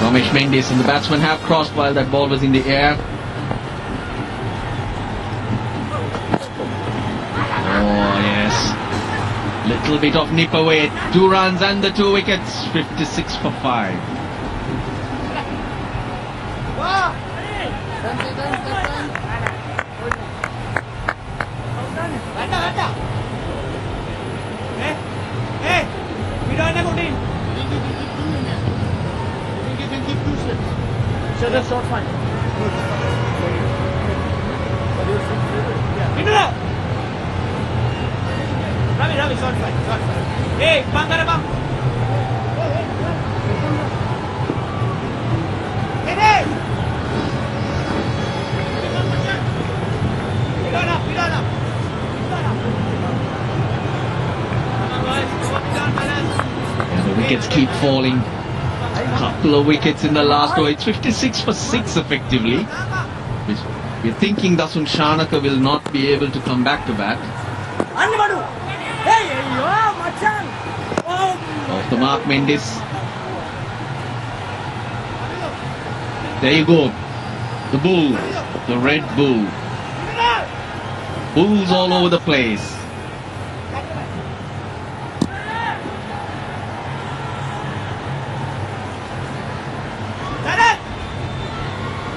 Ramesh Mendes and the batsman have crossed while that ball was in the air. Oh yes, little bit of nip away. 2 runs and the 2 wickets. 56 for 5. So that's short fine. Ravi, short fine. Hey, bang, bang. Hey! And the wickets keep falling. Couple of wickets in the last over. It's 56 for 6 effectively. We're thinking Dasun Shanaka will not be able to come back to bat. Off the mark, Mendes. There you go. The bull, the red bull. Bulls all over the place.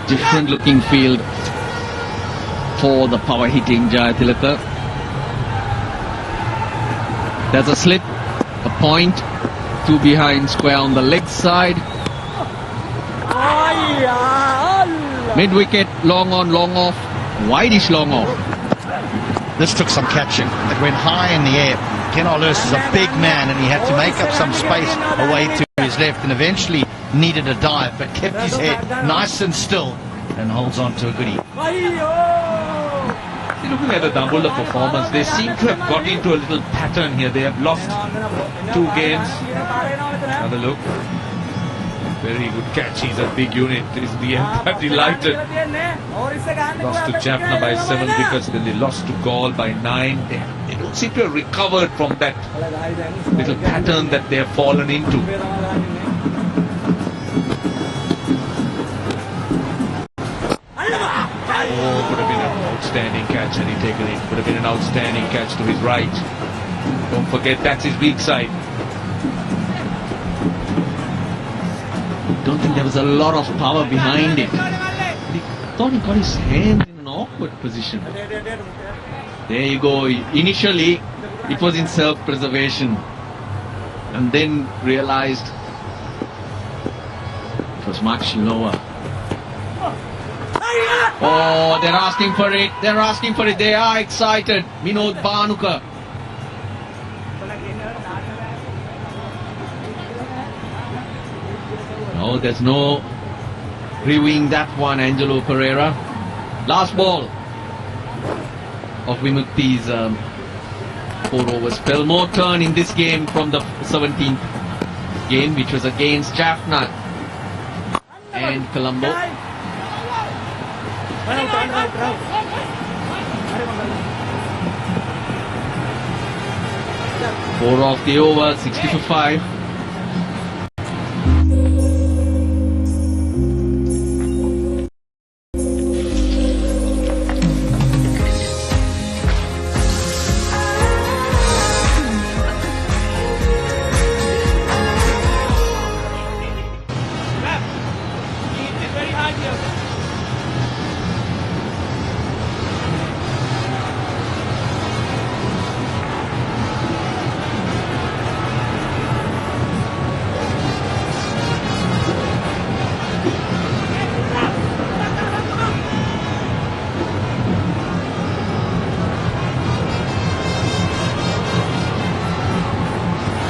Different looking field for the power hitting Jayatilaka. There's a slip, a point, 2 behind square on the leg side. Mid wicket, long on, long off, wideish long off. This took some catching. It went high in the air. Ken Lewis is a big man and he had to make up some space away to his left and eventually needed a dive but kept his head nice and still and holds on to a goodie. Looking at the Dambulla performance, they seem to have got into a little pattern here. They have lost 2 games. Have a look. Very good catch. He's a big unit. Is the Empire delighted? Lost to Jaffna by 7 wickets. Then they lost to Gaul by 9. They don't seem to have recovered from that little pattern that they have fallen into. Oh, could have been an outstanding catch had he taken it. Could have been an outstanding catch to his right. Don't forget, that's his weak side. Don't think there was a lot of power behind it. He thought he got his hand in an awkward position. There you go. Initially, it was in self-preservation. And then realized it was much lower. Oh, they're asking for it. They're asking for it. They are excited. Minod Bhanuka. No, there's no reviewing that one, Angelo Pereira. Last ball of Vimukti's 4 over spell. More turn in this game from the 17th game, which was against Jaffna and Colombo. 4 off the over, 60 for 5.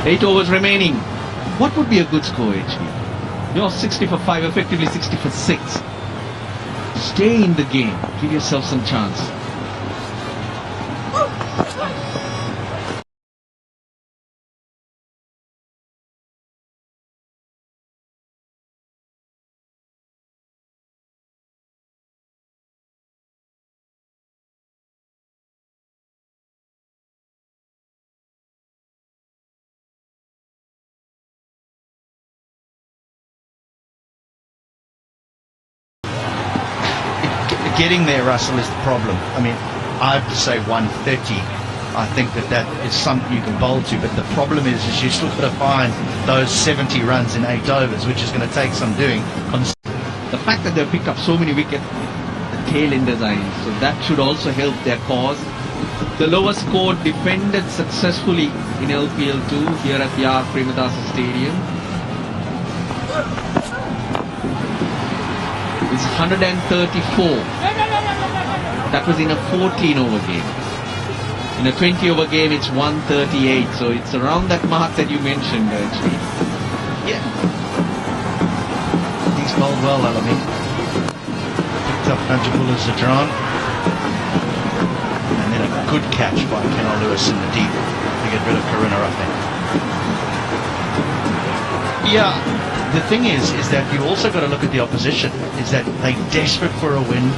Eight overs remaining. What would be a good score, HV? You're 60 for 5, effectively 60 for 6. Stay in the game. Give yourself some chance. getting there, Russell, is the problem. I mean, I have to say 130. I think that is something you can bowl to, but the problem is you still got to find those 70 runs in 8 overs, which is going to take some doing. The fact that they've picked up so many wickets, the tail enders are in, so that should also help their cause. The lower score defended successfully in LPL2 here at the R. Premadasa Stadium. It's 134. That was in a 14-over game. In a 20-over game, it's 138. So it's around that mark that you mentioned, actually. Yeah. He's bowled well, Alami. Picked up Najibullah Zadran. And then a good catch by Kenal Lewis in the deep to get rid of Karunaratne. Yeah. The thing is that you also got to look at the opposition, is that they're desperate for a win.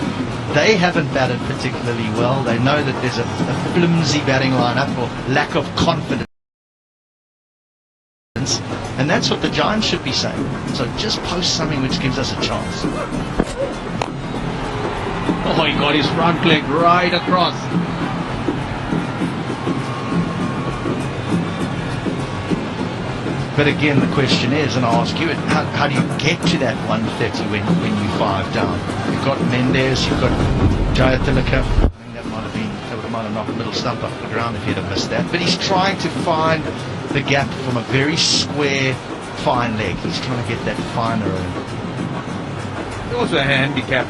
They haven't batted particularly well. They know that there's a flimsy batting lineup or lack of confidence. And that's what the Giants should be saying. So just post something which gives us a chance. Oh, he got his front leg right across. But again, the question is, and I'll ask you, how do you get to that 130 when you 5 down? You've got Mendes, you've got Jayatilaka. I think that might have knocked the middle stump off the ground if he'd have missed that. But he's trying to find the gap from a very square, fine leg. He's trying to get that finer in. Also a handicap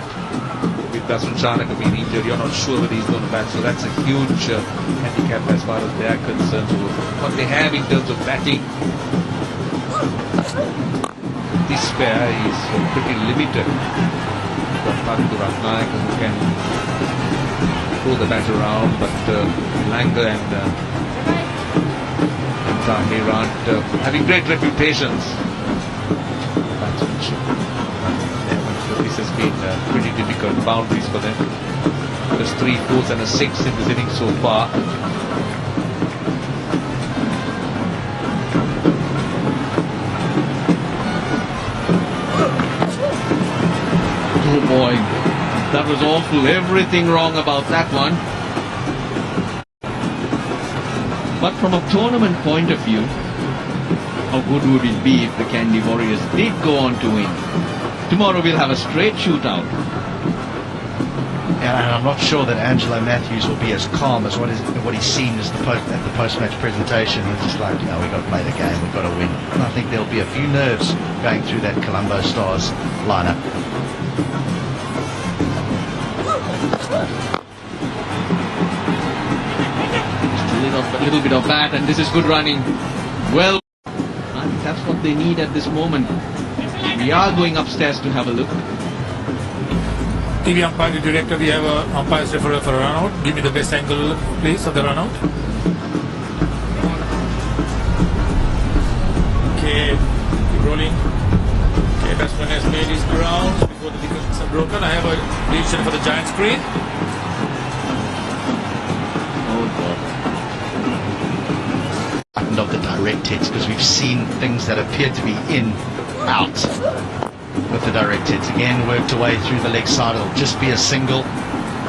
with Dasun Chanaka being injured. You're not sure whether he's going to bat, so that's a huge handicap as far as they are concerned. So what they have in terms of batting, this pair is pretty limited. You've got Paddu Ratnayaka who can throw the bat around, but Langer and Tahir aren't having great reputations. This has been pretty difficult boundaries for them. There's 3 4s and a 6 in this inning so far. Oh boy, that was awful. Everything wrong about that one. But from a tournament point of view, how good would it be if the Kandy Warriors did go on to win? Tomorrow we'll have a straight shootout. And I'm not sure that Angelo Matthews will be as calm as what he seemed at the post-match presentation. He's just like, no, we've got to play the game, we've got to win. And I think there'll be a few nerves going through that Colombo Stars lineup. Just a little bit of bat, and this is good running. Well, I think that's what they need at this moment. We are going upstairs to have a look. TV umpire, the director, we have an umpire's referral for a run out. Give me the best angle, please, of the run out. Okay, keep rolling. Okay, batsman has made his ground before the wickets are broken. I have a decision for the giant screen. Oh God. Of the direct hits, because we've seen things that appear to be in, out with the direct hits. Again, worked away through the leg side. It'll just be a single.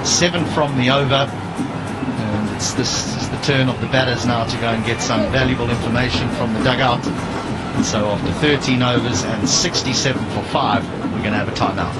7 from the over. And this is the turn of the batters now to go and get some valuable information from the dugout. And so after 13 overs and 67 for 5, we're going to have a timeout.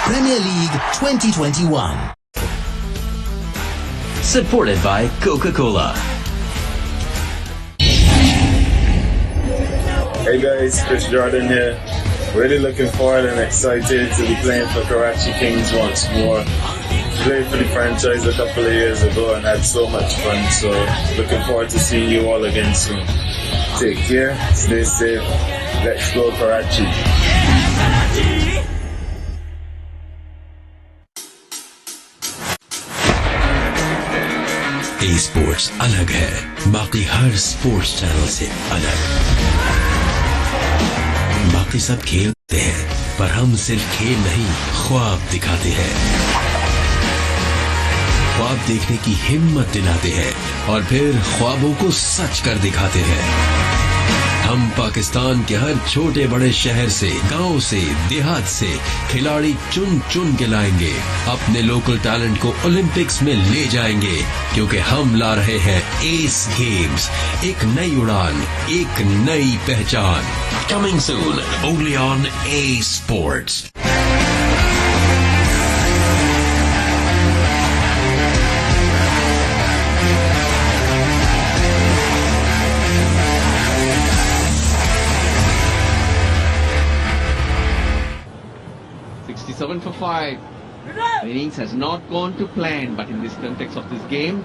Premier League 2021. Supported by Coca-Cola. Hey guys, Chris Jordan here. Really looking forward and excited to be playing for Karachi Kings once more. played for the franchise a couple of years ago and had so much fun. So looking forward to seeing you all again soon. Take care, stay safe. Let's go Karachi. A sports अलग है, बाकी हर sports channel से अलग। बाकी सब खेलते हैं, पर हम सिर्फ खेल नहीं, ख्वाब दिखाते हैं। ख्वाब देखने की हिम्मत दिलाते हैं और फिर ख्वाबों को सच कर दिखाते हैं। हम पाकिस्तान के हर छोटे बड़े शहर से, गांव से, देहात से खिलाड़ी चुन चुन के लाएंगे। अपने लोकल टैलेंट को ओलंपिक्स में ले जाएंगे, क्योंकि हम ला रहे हैं एस गेम्स, एक नई उड़ान, एक नई पहचान। Coming soon only on A sports. Seven for 5. The innings has not gone to plan, but in this context of this game,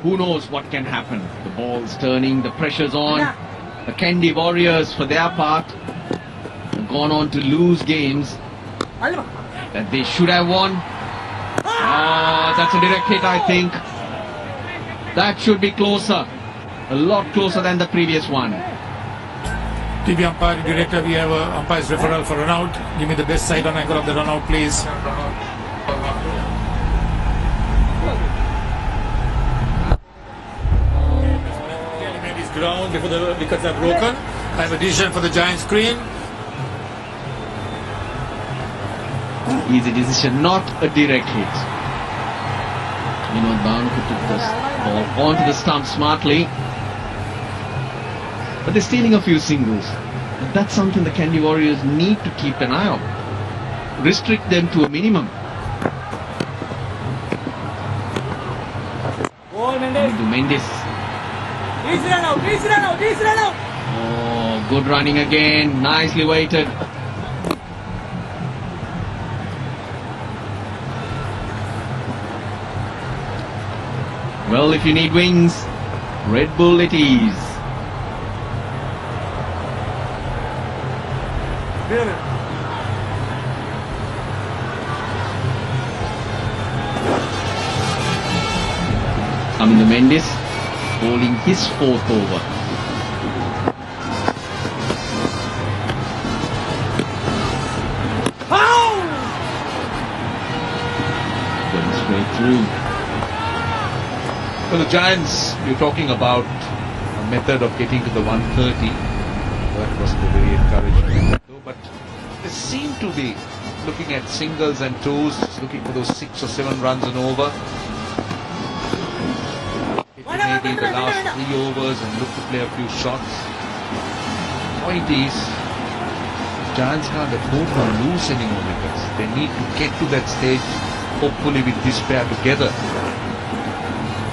who knows what can happen. The ball's turning, the pressure's on. The Kandy Warriors, for their part, have gone on to lose games that they should have won. Oh, that's a direct hit, I think. That should be closer. A lot closer than the previous one. TV umpire, director, we have umpire's referral for run out. Give me the best side on angle of the run out, please. Made his ground before the wickets are broken. I have a decision for the giant screen. Easy decision, not a direct hit. Vinod Banku took the ball onto the stump smartly. But they're stealing a few singles. And that's something the Kandy Warriors need to keep an eye on. Restrict them to a minimum. To Mendes. Please run out, please run out, please run out. Oh, good running again. Nicely weighted. Well, if you need wings, Red Bull it is. Amindu Mendes bowling his 4th over. Going straight through. For the Giants, you're talking about a method of getting to the 130. That was very encouraging. But they seem to be looking at singles and twos, looking for those 6 or 7 runs and over. Maybe the last 3 overs and look to play a few shots. Point is, Giants can't afford to lose any more wickets. They need to get to that stage, hopefully with this pair together.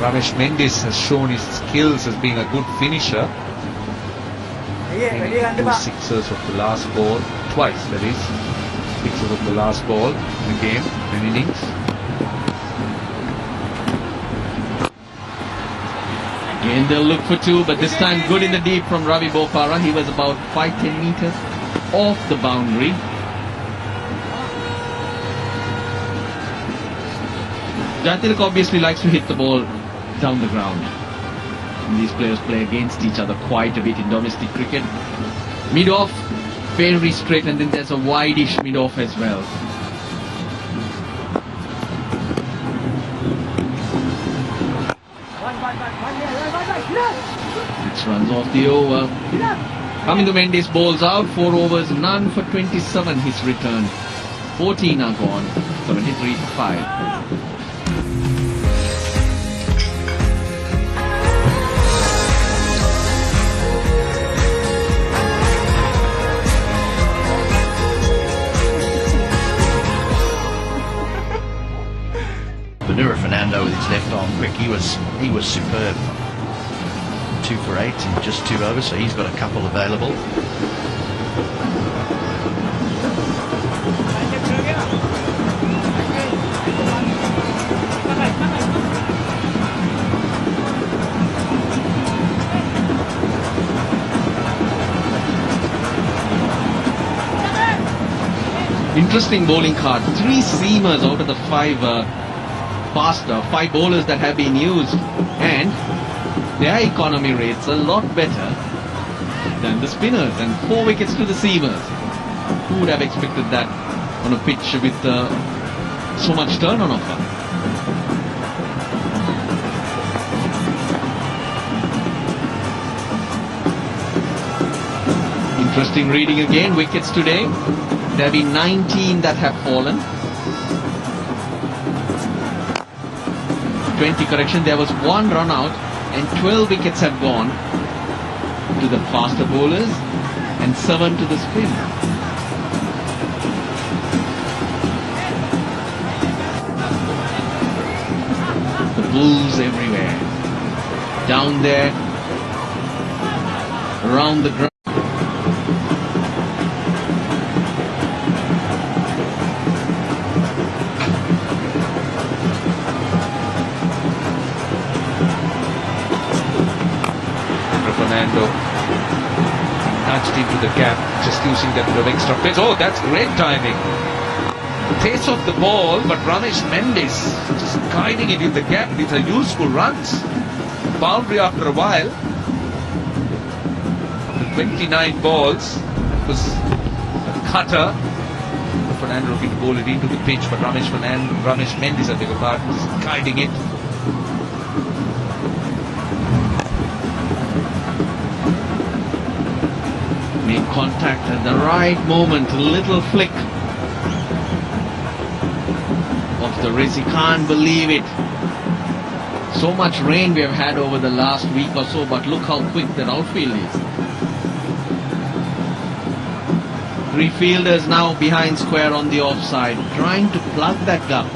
Ramesh Mendes has shown his skills as being a good finisher. Two sixers of the last ball, twice that is, sixers of the last ball in the game, in innings. Again they'll look for 2, but this time good in the deep from Ravi Bopara. He was about 5-10 meters off the boundary. Jatilak obviously likes to hit the ball down the ground. And these players play against each other quite a bit in domestic cricket. Mid-off, very straight, and then there's a wide-ish mid-off as well. 6 runs off the over. Amindu Mendes bowls out, 4 overs, none for 27 his return. 14 are gone, 73 for 5. Vanura Fernando with his left arm quick, he was superb. 2 for 8 in just 2 overs, so he's got a couple available. Interesting bowling card. 3 seamers out of the 5 5 bowlers that have been used, and their economy rates a lot better than the spinners, and 4 wickets to the seamers. Who would have expected that on a pitch with so much turn on offer? Interesting reading again. Wickets today. There have been 19 that have fallen. 20 correction. There was 1 run out and 12 wickets have gone to the faster bowlers and 7 to the spin. The bulls everywhere. Down there. Around the ground. Fernando nudged into the gap, just using that bit of extra pace. Oh, that's great timing. Pace of the ball, but Ramesh Mendis just guiding it in the gap. These are useful runs. Boundary after a while. After 29 balls, it was a cutter. Fernando looking to bowl it into the pitch, but Ramesh Mendis, I beg your pardon, is guiding it. Made contact at the right moment, a little flick of the wrist. He can't believe it. So much rain we have had over the last week or so, but look how quick that outfield is. 3 fielders now behind square on the offside, trying to plug that gap.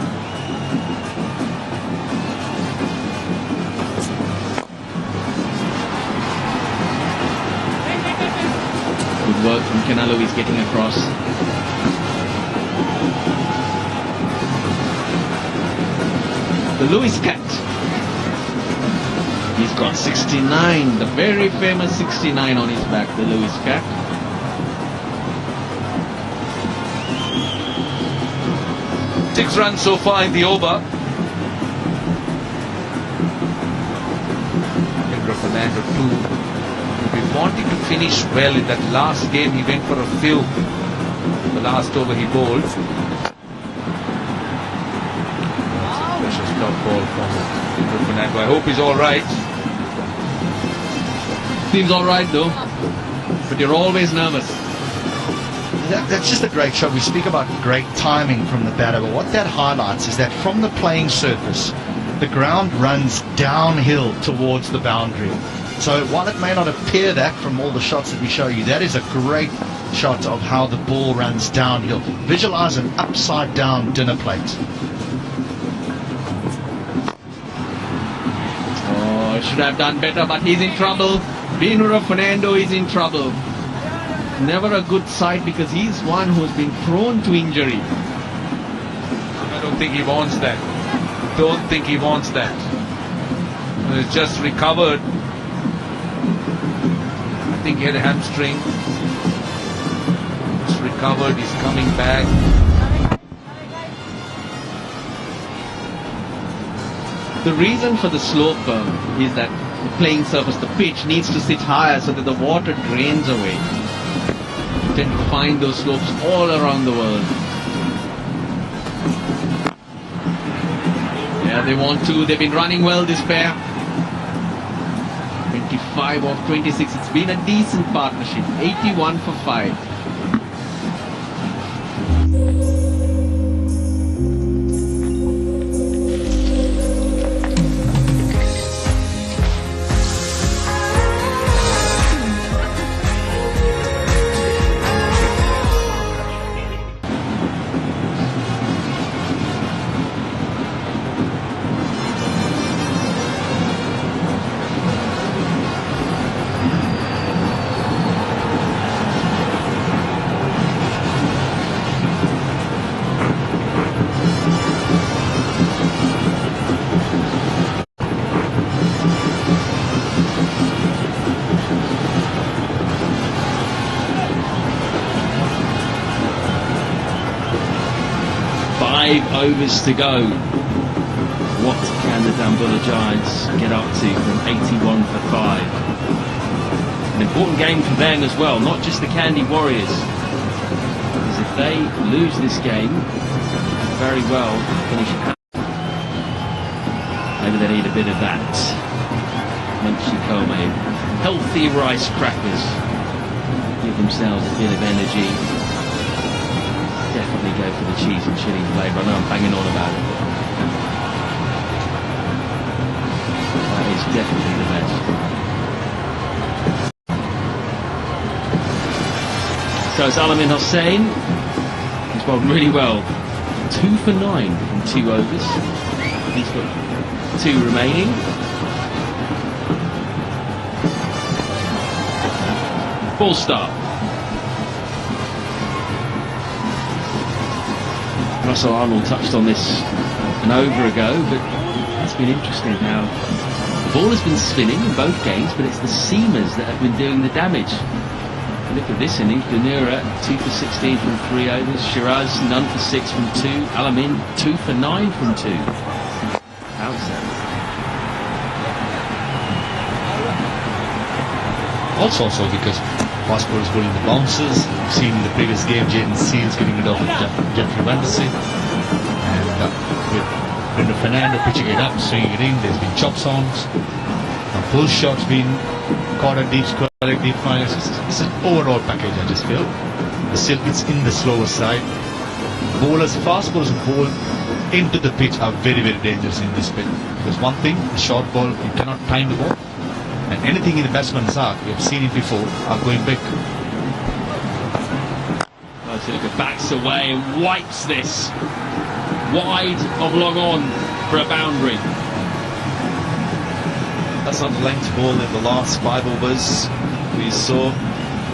Good work from Canelo, he's getting across. The Lewis cat. He's got 69, the very famous 69 on his back, the Lewis cat. Six runs so far in the over. Pedro Fernando too. We wanted to finish well in that last game. He went for a few. The last over he bowled. Precious top ball from Pedro Fernando. I hope he's all right. Seems all right though, but you're always nervous. That's just a great shot. We speak about great timing from the batter, but what that highlights is that from the playing surface, the ground runs downhill towards the boundary. So while it may not appear that from all the shots that we show you, that is a great shot of how the ball runs downhill. Visualize an upside down dinner plate. Oh, should have done better, but he's in trouble. Binura Fernando is in trouble. Never a good sight because he's one who's been prone to injury. I don't think he wants that. Don't think he wants that. He's just recovered. I think he had a hamstring. He's recovered. He's coming back. The reason for the slope is that the playing surface, the pitch, needs to sit higher so that the water drains away. You tend to find those slopes all around the world. Yeah, they want to. They've been running well, this pair. 25 of 26. It's been a decent partnership. 81 for 5. 5 overs to go. What can the Dambulla Giants get up to from 81 for 5? An important game for them as well, not just the Kandy Warriors. Because if they lose this game, very well finish it out. Maybe they need a bit of that munchy Kome, healthy rice crackers. Give themselves a bit of energy. Definitely go for the cheese and chili flavour. I know I'm banging on about it. That is definitely the best. So it's Alamin Hossain. He's bowled really well. 2 for 9 from 2 overs. He's got 2 remaining. Full start. Russell Arnold touched on this an over ago, but it's been interesting how the ball has been spinning in both games, but it's the seamers that have been doing the damage. Look at this innings. Ghanura 2 for 16 from 3 overs. Shiraz none for 6 from 2. Alamin 2 for 9 from 2. How's that? Also because fast bowlers bowling the bouncers. We've seen in the previous game Jaden Seals getting rid of Jeffrey Vanderson, and with Brendo Fernando pitching it up, swinging it in. There's been chop songs, and full shots being caught at deep square, deep finals. It's an overall package, I just feel. Still, it's in the slower side. Bowlers, fast bowlers who bowl into the pitch are very, very dangerous in this pitch. Because one thing, the short ball, you cannot time the ball. And anything in the batsman's arc, we have seen it before, are going big. Silika backs away and wipes this wide of long on for a boundary. That's not the length ball in the last 5 overs. We saw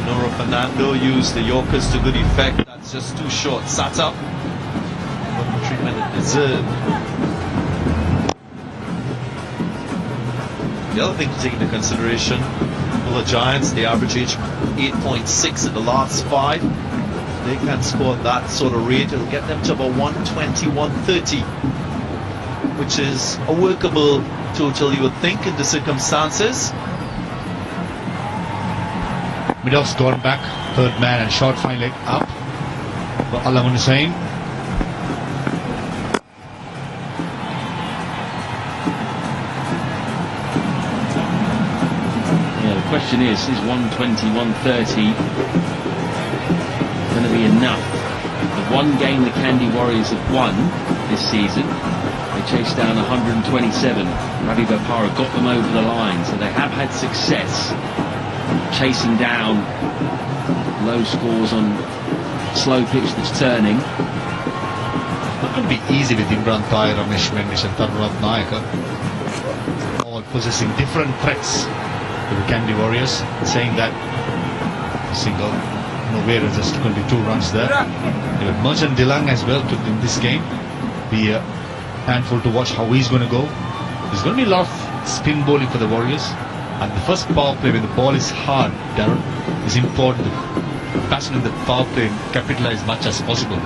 Nora Fernando use the Yorkers to good effect. That's just too short. Sat up. What the treatment it deserved. The other thing to take into consideration, the Giants, the average age 8.6 in the last 5. They can score that sort of rate. It'll get them to about 120, 130, which is a workable total, you would think, in the circumstances. Mid-off's gone back, third man and short fine leg up for Alamin Hossain. Yeah, the question is 120, 130 going to be enough? The one game the Kandy Warriors have won this season, they chased down 127. Ravi Bopara got them over the line, so they have had success chasing down low scores on slow pitch that's turning. It's not going to be easy with Imran Tahir, Ramesh Mendish and Tarunat Nayaka, all possessing different threats to the Kandy Warriors, saying that a single nowhere is just going to be 2 runs there. They have Merchant Dilang as well in this game. Be a handful to watch how he's going to go. There's going to be a lot of spin bowling for the Warriors. And the first power play, when the ball is hard, Darren, is important. The batsman in the power play capitalize as much as possible.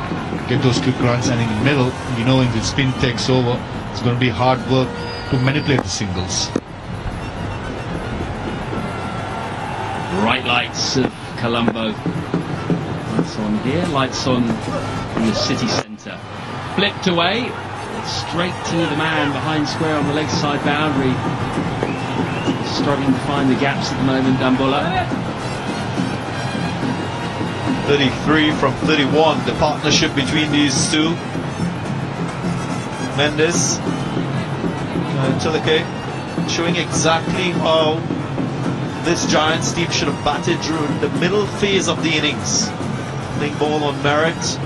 Get those quick runs, and in the middle, you know, if the spin takes over, it's going to be hard work to manipulate the singles. Bright lights of Colombo. Lights on here, lights on in the city centre. Flipped away, straight to the man behind square on the leg side boundary. Struggling to find the gaps at the moment, Dambulla. 33 from 31, the partnership between these two. Mendes and Tilake showing exactly how this Giants team should have batted during the middle phase of the innings. Playing ball on merit,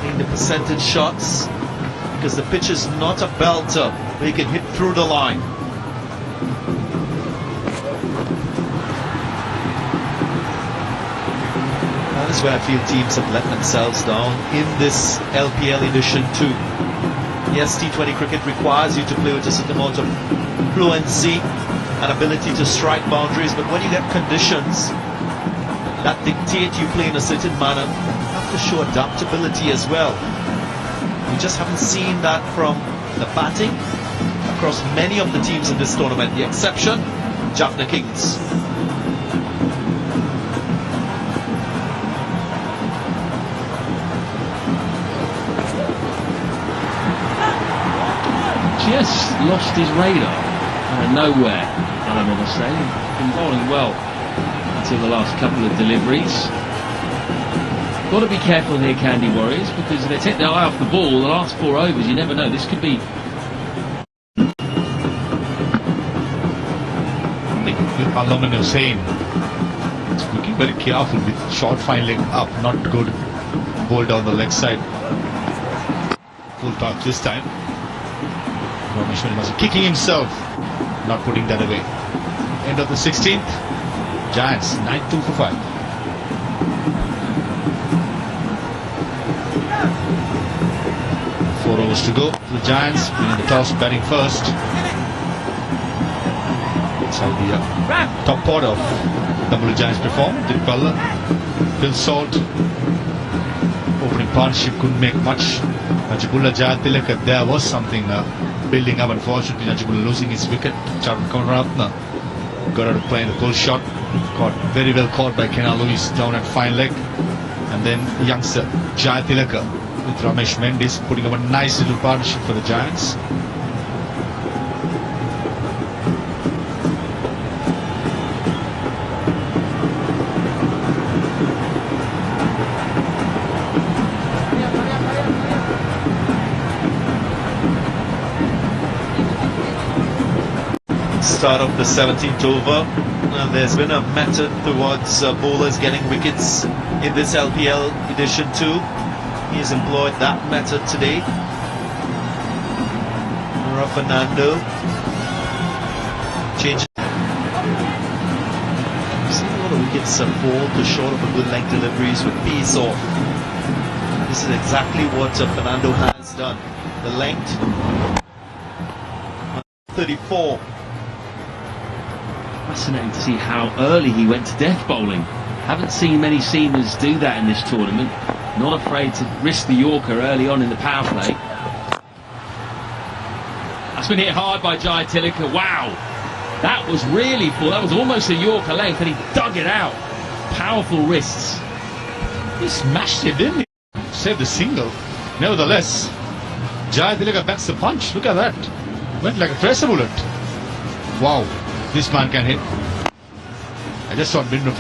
playing the percentage shots, because the pitch is not a belter where you can hit through the line. That is where I feel teams have let themselves down in this LPL edition too. Yes, T20 cricket requires you to play with a certain amount of fluency and ability to strike boundaries, but when you get conditions that dictate you play in a certain manner, you have to to show adaptability as well. We just haven't seen that from the batting across many of the teams in this tournament. The exception, Jaffna Kings. Just lost his radar out of nowhere, I want to say. Been bowling well until the last couple of deliveries. Got to be careful here, Candy Warriors, because if they take their eye off the ball, the last 4 overs, you never know. This could be... Al-Noman Hussain is looking very careful with short fine leg up, not to go to bowl down the leg side. Full touch this time. Ramesh Mendy was kicking himself, not putting that away. End of the 16th. Giants 9-2 for 5. Four overs to go. The Giants winning the toss, batting first. Inside the top order of the Blue Giants performed. Dick Butler, Phil Salt. Opening partnership couldn't make much. Najibullah Jayatilaka, there was something building up. Unfortunately, Najibullah losing his wicket. Charvin Karunaratne got out of play in the pull shot. Caught very well caught by Kenna Lewis down at fine leg. And then youngster Jayatilaka with Ramesh Mendy putting up a nice little partnership for the Giants. Start of the 17th over. There's been a method towards bowlers getting wickets in this LPL edition too. He's employed that method today. Fernando changes. We've seen a lot of wickets fall to short of a good length deliveries with pace off. This is exactly what Fernando has done. The length 34. Fascinating to see how early he went to death bowling. Haven't seen many seamers do that in this tournament. Not afraid to risk the Yorker early on in the power play. That's been hit hard by Jayatilaka. Wow, that was really full. That was almost a Yorker length, and he dug it out. Powerful wrists. He smashed it, didn't he? Saved the single. Nevertheless, Jayatilaka backs the punch. Look at that. Went like a tracer bullet. Wow. This man can hit. I just saw Bindo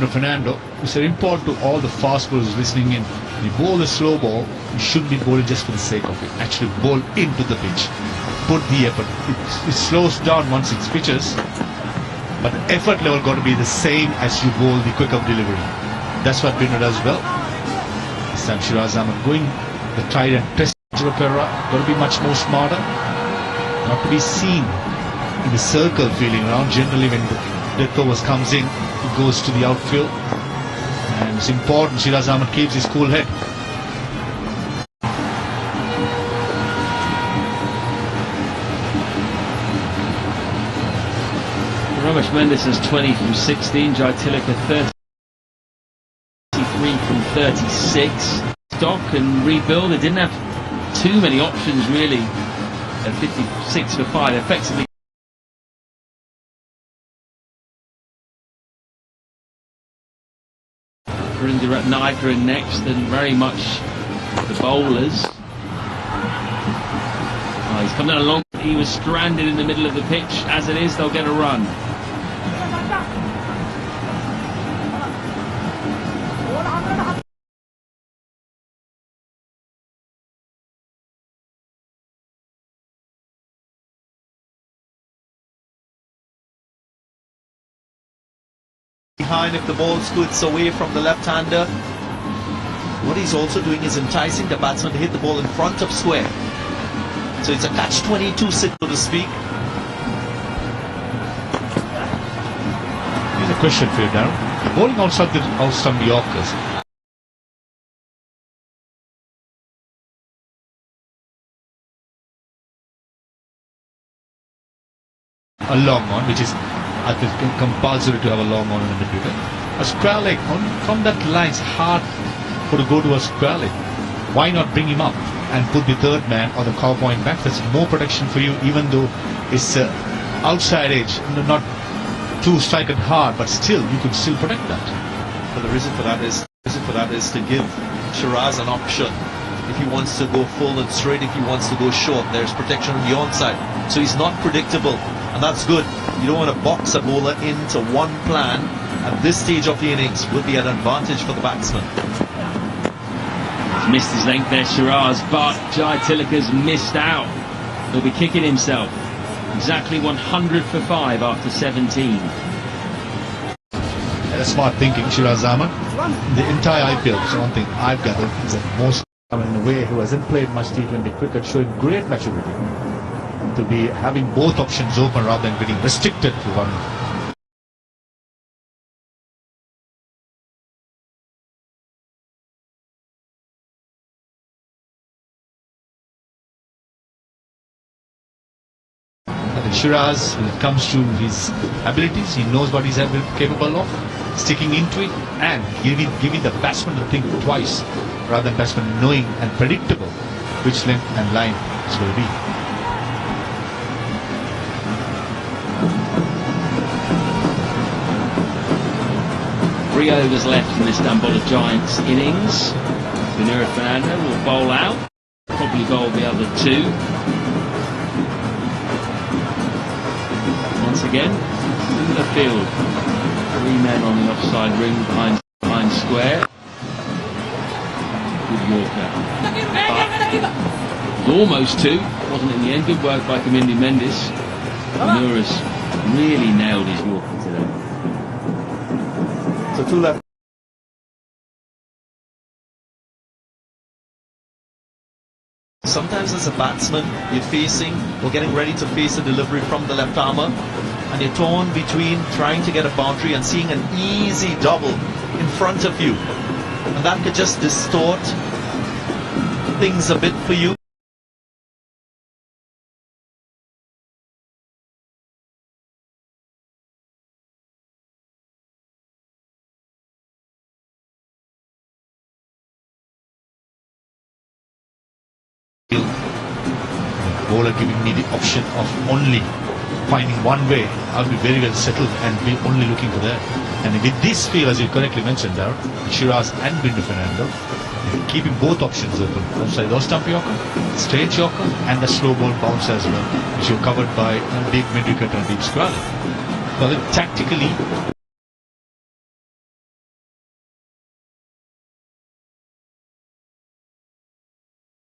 Fernando. It's important to all the fast bowlers listening in. When you bowl a slow ball, you shouldn't be bowling just for the sake of it. Actually bowl into the pitch. Put the effort. It slows down once it pitches, but the effort level got to be the same as you bowl the quick up delivery. That's what Bindo does well. This time Shiraz Ahmed going the tried and tested Pereira. Got to be much more smarter. Not to be seen in the circle feeling around. Generally when the death overs comes in, it goes to the outfield, and it's important Shiraz Ahmed keeps his cool head. Ramesh Mendy has 20 from 16, Jayatilaka 33 from 36. Stock and rebuild, they didn't have too many options really at 56 for 5, effectively. Indirat Naika in next, and very much the bowlers. Oh, he's come down along. He was stranded in the middle of the pitch. As it is, they'll get a run. Behind if the ball scoots away from the left-hander. What he's also doing is enticing the batsman to hit the ball in front of square. So it's a catch-22 so to speak. Here's a question for you, Darren. Bowling outside the Yorkers. A long on, which is I think compulsory to have a long on in the middle. A square leg on from that line is hard for to go towards Squally. Why not bring him up and put the third man or the cover point back? That's more protection for you, even though it's outside edge, not too striking hard, but still you could still protect that. But the reason for that is to give Shiraz an option. If he wants to go full and straight, if he wants to go short, there's protection on the onside. So he's not predictable, and that's good. You don't want to box a bowler into one plan at this stage of the innings. Will be an advantage for the batsman. He's missed his length there, Shiraz, but Jai Tilak's missed out. He'll be kicking himself. Exactly 100 for 5 after 17. That's smart thinking, Shiraz Ahmed. The entire IPL, so one thing I've gathered is that most, in a way, who hasn't played much T20 cricket, showing great maturity to be having both options open rather than getting restricted to one. Shiraz, when it comes to his abilities, he knows what he's capable of, sticking into it and giving the batsman to think twice rather than batsman knowing and predictable which length and line it's going to be. 3 overs left in this Dambulla Giants innings. Vinura Fernando will bowl out, probably bowl the other 2. Once again, in the field, 3 men on the offside ring behind square. Good Yorker. But almost 2, wasn't in the end. Good work by Kamindi Mendis. Vinura's really nailed his Yorker today. So 2 left. Sometimes as a batsman, you're facing or getting ready to face a delivery from the left armour, and you're torn between trying to get a boundary and seeing an easy double in front of you. And that could just distort things a bit for you. Bowler giving me the option of only finding one way, I'll be very well settled and be only looking for that. And with this field, as you correctly mentioned there, Shiraz and Bindu Fernando, keeping both options open. Outside the stump Yorker, straight Yorker, and the slow ball bounce as well, which are covered by deep mid-wicket and deep square. So then tactically,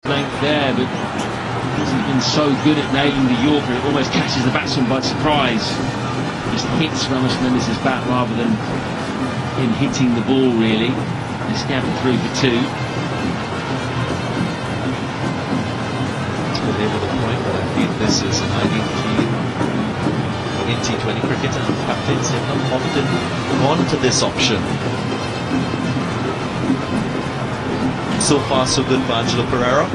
length there, but hasn't been so good at nailing the Yorker. It almost catches the batsman by surprise. Just hits Ramesh Mendis' bat rather than him hitting the ball, really. They scampered through for 2. To belabor the point, but I feel this is an ideal key in T20 cricket, and captains have often gone to this option. So far, so good for Angelo Pereira.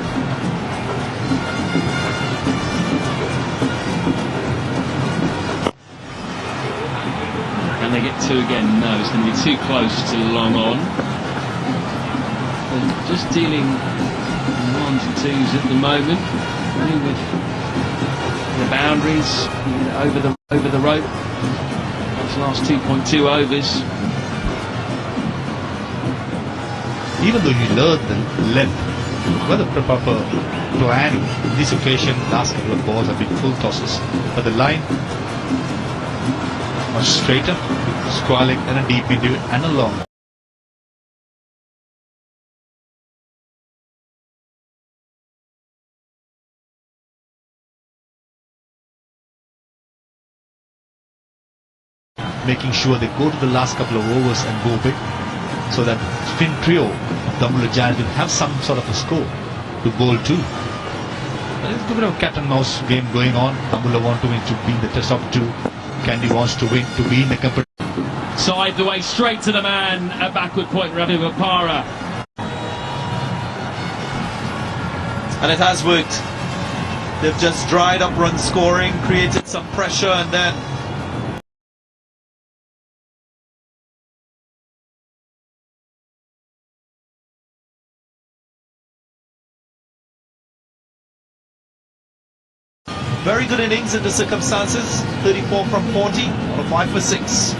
Can they get 2 again? No, it's going to be too close to long on. And just dealing 1s and 2s at the moment, with the boundaries over the rope. Those last 2.2 overs. even though you learn the length, whether proper planning, this occasion, last couple of balls have been full tosses, but the line much straighter, squalling and a deep into it and a long. Making sure they go to the last couple of overs and go big, so that spin trio of Dambulla Giants will have some sort of a score to bowl to. There's a bit of a cat and mouse game going on. Dambulla want to win to be in the test of 2. Kandy wants to win to be in the competition. Side the way straight to the man at backward point, Ravi Vapara. And it has worked. They've just dried up run scoring, created some pressure, and then Very good innings in the circumstances. 34 from 40, or 5 for 6.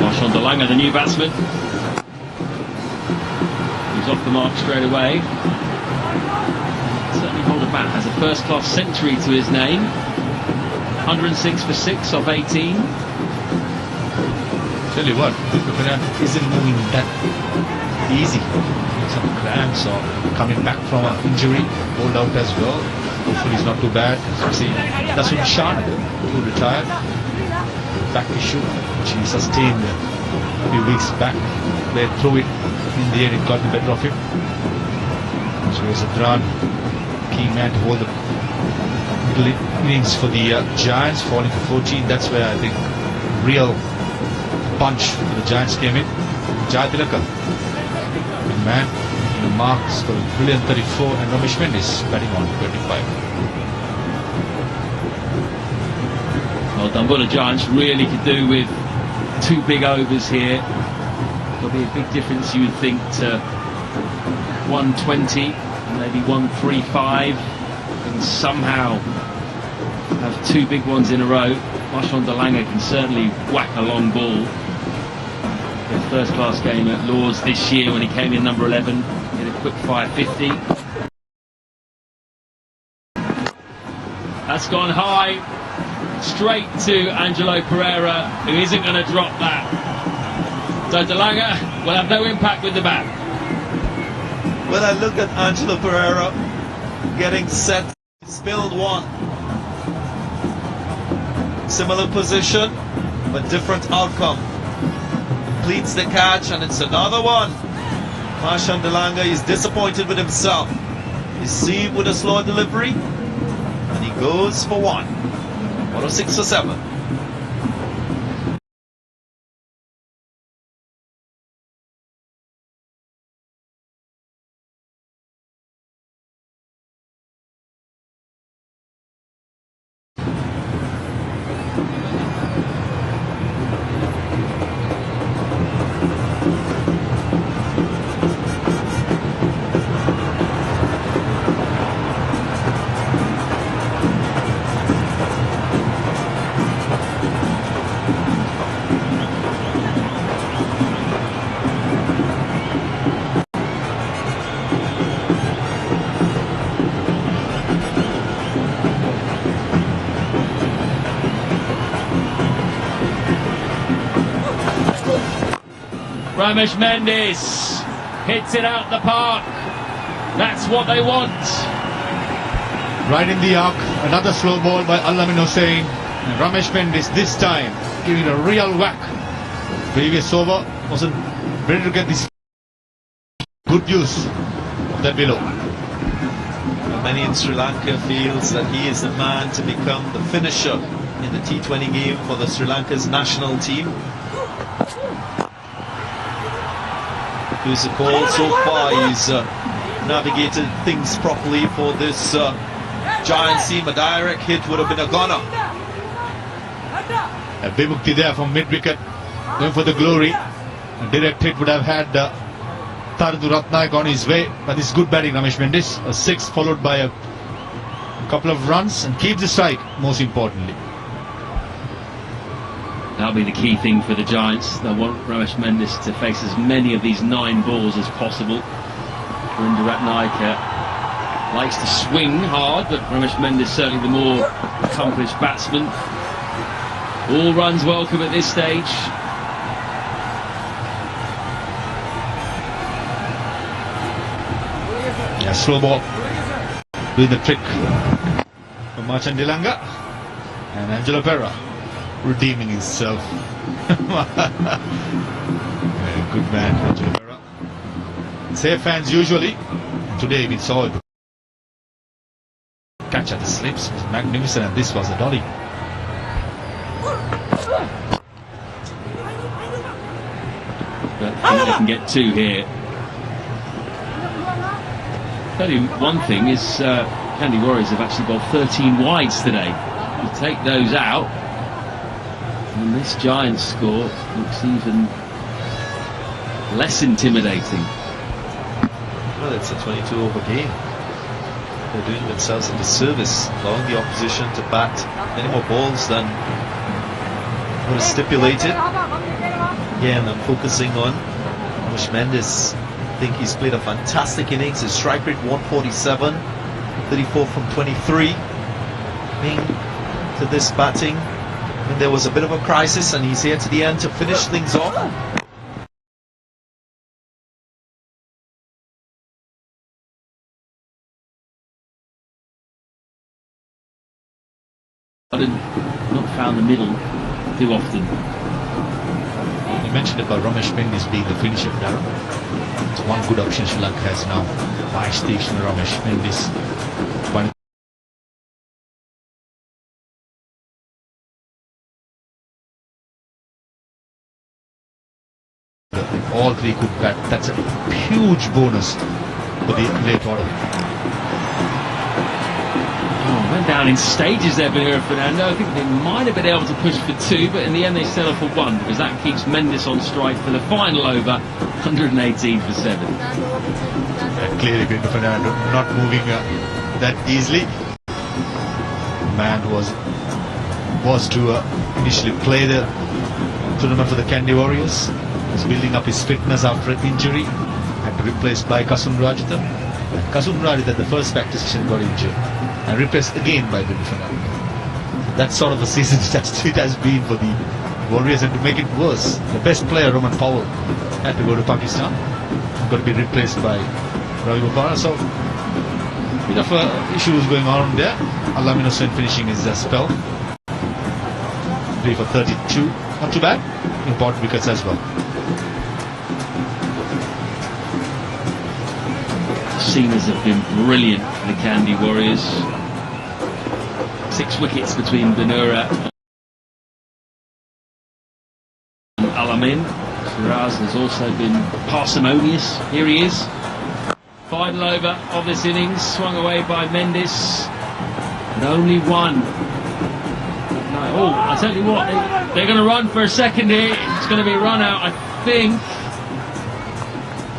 Marshawn Delanga, the new batsman. He's off the mark straight away. Certainly Holder Bat has a first-class century to his name. 106 for 6 off 18. Tell you what, Buchanan isn't moving that easy. Some cramps or coming back from an injury, pulled out as well. Hopefully it's not too bad. See, that's when Shan, who retired, back issue, which he sustained a few weeks back. Played through it. In the end, it got the better of him. So it was a drawn key man to hold the middle innings for the Giants, falling for 14. That's where I think real punch for the Giants came in. Jai Tilaka, big man, the marks for a brilliant 34, and Ramesh Mendis batting on 25. Well done. What the Giants really could do with 2 big overs here. There'll be a big difference, you would think, to 120, maybe 135, and somehow have 2 big ones in a row. Marshawn Delanga can certainly whack a long ball. His first-class game at Lords this year when he came in number 11, hit a quick 550. That's gone high, straight to Angelo Pereira, who isn't going to drop that. So Delanga will have no impact with the bat. When I look at Angelo Pereira getting set, spilled one. Similar position, but different outcome. Completes the catch, and it's another one. Marshawn Delanga is disappointed with himself. He's seen with a slow delivery, and he goes for 1. 106 for 7. Ramesh Mendis hits it out the park. That's what they want. Right in the arc, another slow ball by Al-Amin Hussain. And Ramesh Mendis this time giving a real whack. Previous over wasn't ready to get this good use of that below. Many in Sri Lanka feels that he is the man to become the finisher in the T20 game for the Sri Lanka's national team. Who's a call so far? He's navigated things properly for this Giants team. A direct hit would have been a goner. A Vibhukti there from mid-wicket, going for the glory. A direct hit would have had Tardu Ratnaik on his way, but it's good batting, Ramesh Mendis. A 6 followed by a couple of runs and keep the strike, most importantly. That'll be the key thing for the Giants. They'll want Ramesh Mendis to face as many of these 9 balls as possible. Gurinder Ratnaik likes to swing hard, but Ramesh Mendis certainly the more accomplished batsman. All runs welcome at this stage. Yeah, slow ball doing the trick. Marchand Dilanga and Angelo Pereira redeeming himself. Yeah, good man, Angelo Pereira. Safe hands usually. Today we saw it. Catch at the slips was magnificent, and this was a dolly. But I think they can get two here. Tell you one thing is Kandy Warriors have actually got 13 wides today. You take those out and this Giants score looks even less intimidating. Well, it's a 22-over game. They're doing themselves a disservice, allowing the opposition to bat many more balls than was stipulated. Again, I'm focusing on Ramesh Mendis. I think he's played a fantastic innings. His strike rate 147, 34 from 23. To this batting, I mean, there was a bit of a crisis, and he's here to the end to finish things off. Not found the middle too often. You mentioned about Ramesh Mendis being the finisher, Darren. It's one good option Sri Lanka has now. Vice Station Ramesh Mendis. All three could bat. That's a huge bonus for the late order. Went down in stages there, Benira Fernando. I think they might have been able to push for two, but in the end they settle for one, because that keeps Mendis on strike for the final over, 118 for 7. Clearly, Benira Fernando not moving that easily. Man was to initially play the tournament for the Kandy Warriors. Was building up his fitness after an injury, and replaced by Kasum Rajitha. Kasum Rajitha, the first practice session, got injured and replaced again by Benira Fernando. That's sort of the season it has been for the Warriors, and to make it worse, the best player, Roman Powell, had to go to Pakistan and got to be replaced by Ravi Bopara. So, bit of issues going on there. Al-Amin Hussain finishing his spell. 3 for 32, not too bad. Important wickets as well. Seamers have been brilliant for the Kandy Warriors. 6 wickets between Benura and Al-Amin. Shiraz has also been parsimonious. Here he is. Final over of this innings, swung away by Mendis. And only one. Oh, I tell you what, they're going to run for a second here. It's going to be run out, I think.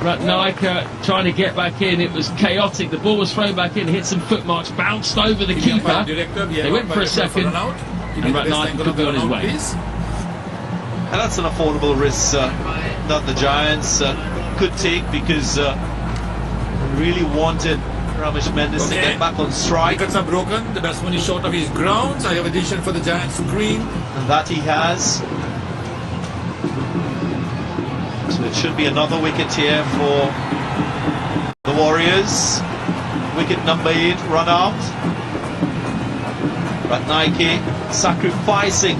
Ratnaika trying to get back in. It was chaotic. The ball was thrown back in, hit some footmarks, bounced over the keeper. They went for a second, and Ratnaika could go on his way. And that's an affordable risk that the Giants could take, because really wanted Ramesh Mendis to get back on strike. Wickets are broken. The batsman is short of his grounds. I have addition for the Giants screen. And that he has. So it should be another wicket here for the Warriors. Wicket number 8 run out. Ratnaike sacrificing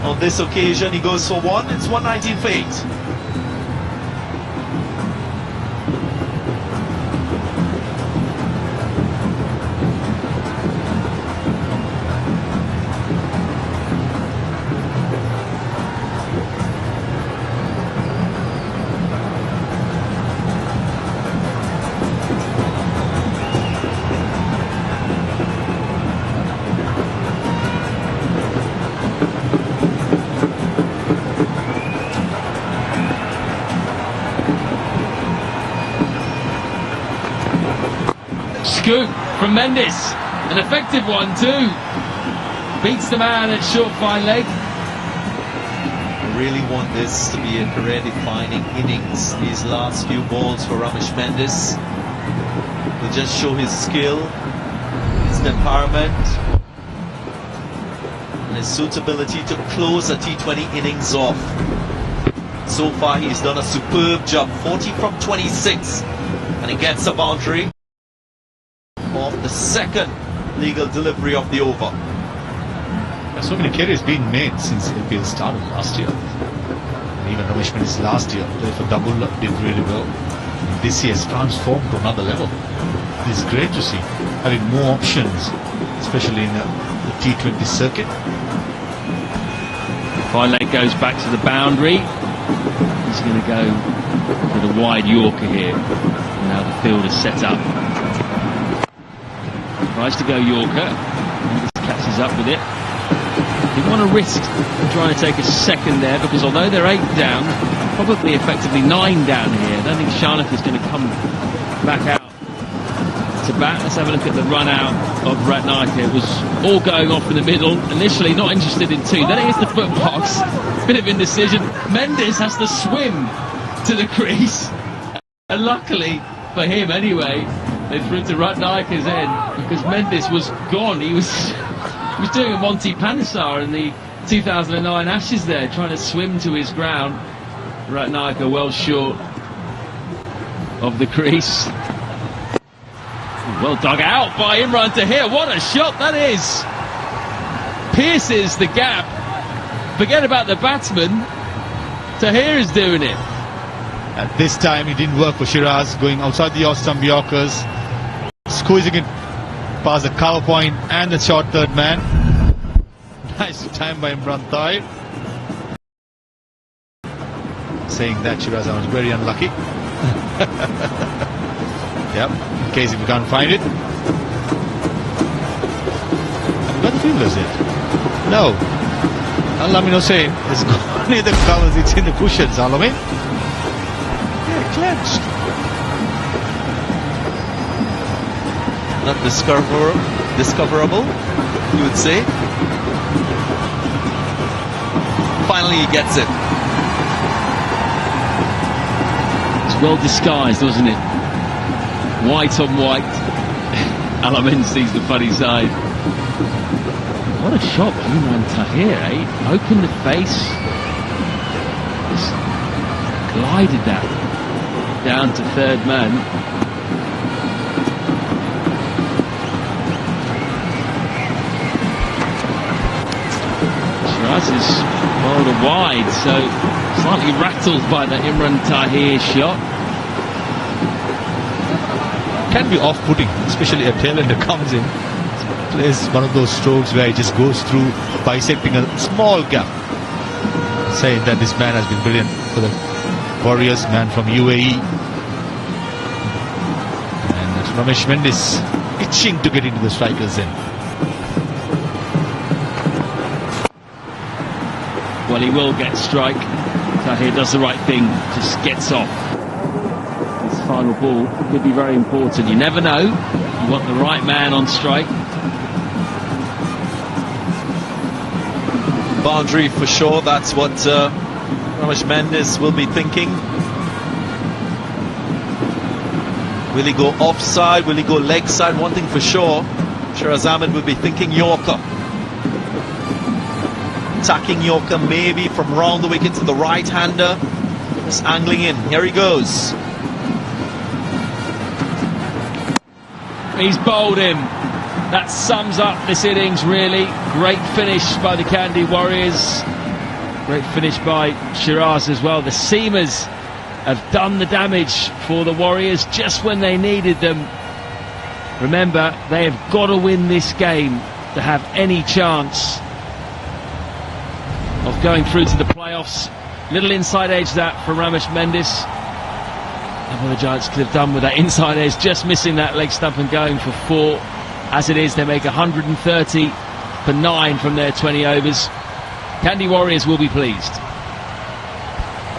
on this occasion. He goes for 1. It's 119 for 8. Scoop from Mendis, an effective one too. Beats the man at short fine leg. I really want this to be a career-defining innings. These last few balls for Ramesh Mendis will just show his skill, his temperament, and his suitability to close a T20 innings off. So far he's done a superb job. 40 from 26, and he gets a boundary off the second legal delivery of the over. So many carries being made since APL started last year. And even Ramesh Mendis last year played for double, did really well. And this year has transformed to another level. It's great to see having more options, especially in the T20 circuit. Fine leg goes back to the boundary. He's going to go for the wide Yorker here. Now the field is set up. Tries to go Yorker. Mendis catches up with it. Didn't want to risk trying to take a second there, because although they're 8 down, probably effectively 9 down here, I don't think Shanaka is going to come back out to bat. Let's have a look at the run out of Ratnayake. It was all going off in the middle. Initially not interested in 2. Then it hits the footbox. Bit of indecision. Mendis has to swim to the crease. And luckily for him anyway, they threw to Ratnayake's end, because Mendis was gone. He was doing a Monty Panesar in the 2009 Ashes there, trying to swim to his ground. Ratnayake well short of the crease. Well dug out by Imran Tahir. What a shot that is! Pierces the gap. Forget about the batsman. Tahir is doing it. At this time, it didn't work for Shiraz, going outside the off-stump Yorkers, squeezing it past the cover point and the short third man. Nice time by Imran Tahir. Saying that Shiraz was very unlucky. Yep, in case if you can't find it. Have you got the fielders yet? No. Al-Amin Hussain has gone near the covers, it's in the cushions, Al-Amin. Yeah, clenched. Not discoverable, you would say. Finally he gets it. It's well disguised, wasn't it? White on white. Al-Amin sees the funny side. What a shot by Imran Tahir, eh? Opened the face. Just glided that down to third man. Shiraz is bowled wide, so slightly rattled by that Imran Tahir shot. Can be off-putting, especially a tailender comes in, plays one of those strokes where he just goes through, bisecting a small gap, saying that this man has been brilliant for the Warriors, man from UAE. And Ramesh Mendis itching to get into the strikers end. Well, he will get strike. Tahir does the right thing, just gets off. This final ball could be very important. You never know. You want the right man on strike. Boundary for sure, that's what Ramesh Mendis will be thinking. Will he go offside? Will he go leg side? One thing for sure, Shiraz Ahmed will be thinking Yorker. Attacking Yorker maybe from round the wicket to the right-hander. Just angling in. Here he goes. He's bowled him. That sums up this innings, really. Great finish by the Kandy Warriors. Great finish by Shiraz as well. The seamers have done the damage for the Warriors just when they needed them. Remember, they have got to win this game to have any chance of going through to the playoffs. Little inside edge that for Ramesh Mendis. And what the Giants could have done with that inside edge, just missing that leg stump and going for 4. As it is, they make 130 for 9 from their 20 overs. Kandy Warriors will be pleased.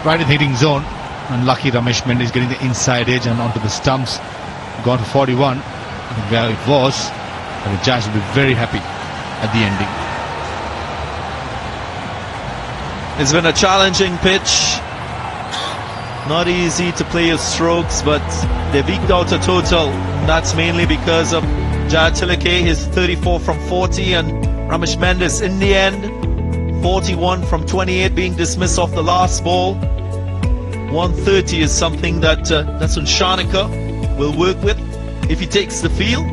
Right in the hitting zone. Unlucky Ramesh Mendis getting the inside edge and onto the stumps. Gone for 41. Where it was. And the Giants will be very happy at the ending. It's been a challenging pitch. Not easy to play his strokes, but they've eked out a total. That's mainly because of Jayat Tilake, his 34 from 40, and Ramesh Mendis in the end 41 from 28, being dismissed off the last ball. 130 is something that Shanaka will work with if he takes the field.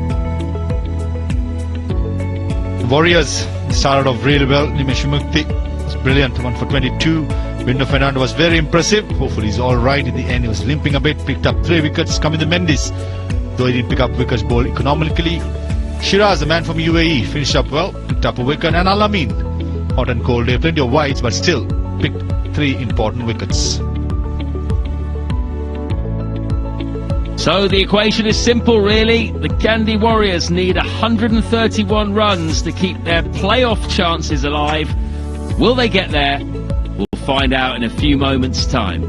Warriors started off really well. Nimesh Mukti was brilliant, 1 for 22. Window Fernando was very impressive. Hopefully he's all right. In the end, he was limping a bit. Picked up 3 wickets. Kaminda Mendis, though he didn't pick up wickets, bowled economically. Shiraz, the man from UAE, finished up well. Picked up a wicket. And Al-Amin, hot and cold day, plenty of wides, but still picked 3 important wickets. So the equation is simple, really. The Gandhi Warriors need 131 runs to keep their playoff chances alive. Will they get there? We'll find out in a few moments' time.